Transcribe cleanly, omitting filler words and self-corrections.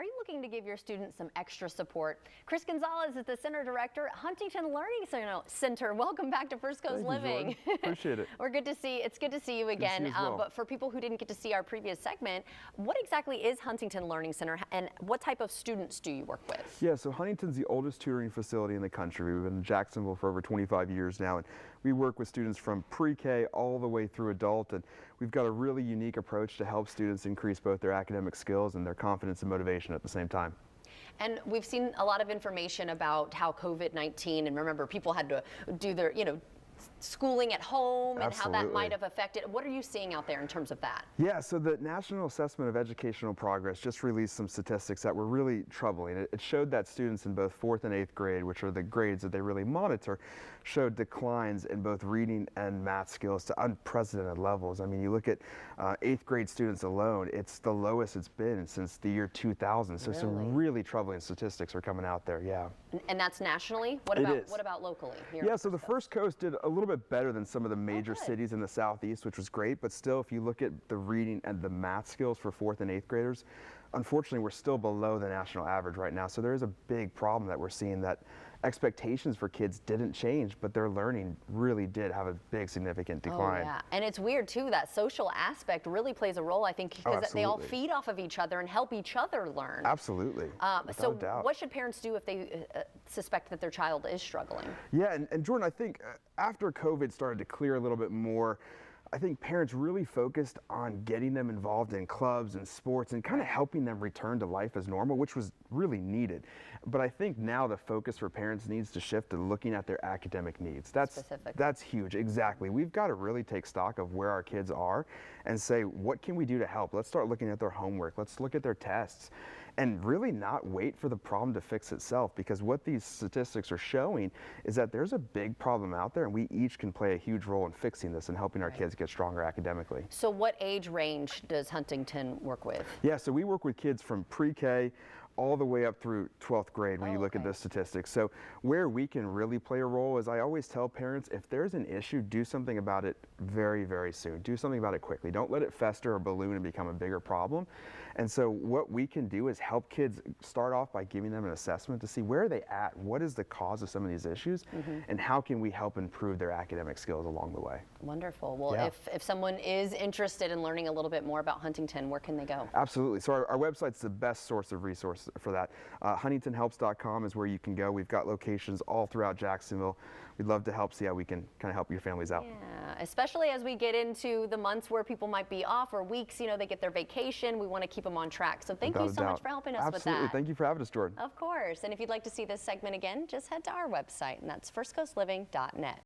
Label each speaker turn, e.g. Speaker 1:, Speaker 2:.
Speaker 1: Are you looking to give your students some extra support? Chris Gonzalez is the Center Director at Huntington Learning Center. Welcome back to First Coast Living.
Speaker 2: Appreciate it.
Speaker 1: It's good to see you again. But for people who didn't get to see our previous segment, what exactly is Huntington Learning Center and what type of students do you work with?
Speaker 2: Yeah, so Huntington's the oldest tutoring facility in the country. We've been in Jacksonville for over 25 years now, and we work with students from pre-K all the way through adult, and we've got a really unique approach to help students increase both their academic skills and their confidence and motivation at the same time.
Speaker 1: And we've seen a lot of information about how COVID-19, and remember, people had to do their, schooling at home and how that might have affected. What are you seeing out there in terms of that?
Speaker 2: Yeah, so the National Assessment of Educational Progress just released some statistics that were really troubling. It showed that students in both 4th and 8th grade, which are the grades that they really monitor, showed declines in both reading and math skills to unprecedented levels. I mean, you look at 8th grade students alone, it's the lowest it's been since the year 2000. So some really troubling statistics are coming out there, yeah.
Speaker 1: And that's nationally? What about locally?
Speaker 2: Yeah, so the First Coast did a little bit better than some of the major cities in the Southeast, which was great, but still, if you look at the reading and the math skills for 4th and 8th graders, unfortunately, we're still below the national average right now. So there is a big problem that we're seeing, that expectations for kids didn't change, but their learning really did have a big significant decline.
Speaker 1: Oh, yeah. And it's weird too, that social aspect really plays a role, I think, because they all feed off of each other and help each other learn.
Speaker 2: Absolutely.
Speaker 1: So what should parents do if they suspect that their child is struggling?
Speaker 2: Yeah, and Jordan, I think after COVID started to clear a little bit more, I think parents really focused on getting them involved in clubs and sports and kind of helping them return to life as normal, which was really needed. But I think now the focus for parents needs to shift to looking at their academic needs. That's huge, exactly. We've got to really take stock of where our kids are and say, what can we do to help? Let's start looking at their homework. Let's look at their tests. And really not wait for the problem to fix itself, because what these statistics are showing is that there's a big problem out there, and we each can play a huge role in fixing this and helping our kids get stronger academically.
Speaker 1: So what age range does Huntington work with?
Speaker 2: Yeah, so we work with kids from pre-K all the way up through 12th grade when you look at the statistics. So where we can really play a role is, I always tell parents, if there's an issue, do something about it very, very soon. Do something about it quickly. Don't let it fester or balloon and become a bigger problem. And so what we can do is help kids start off by giving them an assessment to see where are they at, what is the cause of some of these issues, and how can we help improve their academic skills along the way.
Speaker 1: Wonderful. Well, if someone is interested in learning a little bit more about Huntington, where can they go?
Speaker 2: Absolutely. So our website's the best source of resources for that. huntingtonhelps.com is where you can go. We've got locations all throughout Jacksonville. We'd love to see how we can kind of help your families out.
Speaker 1: Yeah, especially as we get into the months where people might be off, or weeks, they get their vacation. We want to keep them on track. So thank you so much for helping us with that.
Speaker 2: Absolutely. Thank you for having us, Jordan.
Speaker 1: Of course. And if you'd like to see this segment again, just head to our website, and that's firstcoastliving.net.